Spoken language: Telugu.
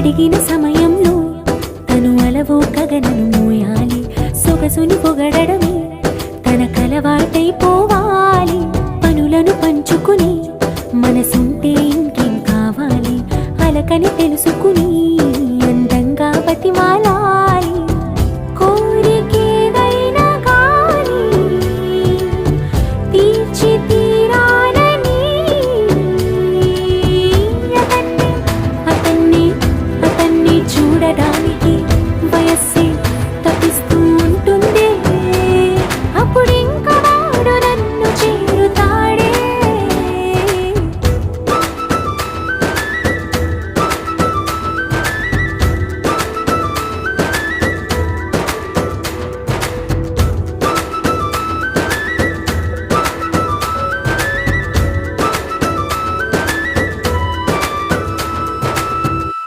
అడిగిన సమయంలో తను అలవో గగనను మోయాలి. సొగసుని పొగడమే తన కలవాటైపోవాలి. పనులను పంచుకుని మనసుంటే ఇంకేం కావాలి. అలకని తెలుసుకుని అందంగా బతిమాలాలి. కోరికేదైనా గాని తీర్చి తీరాలని అతన్ని చూడడానికి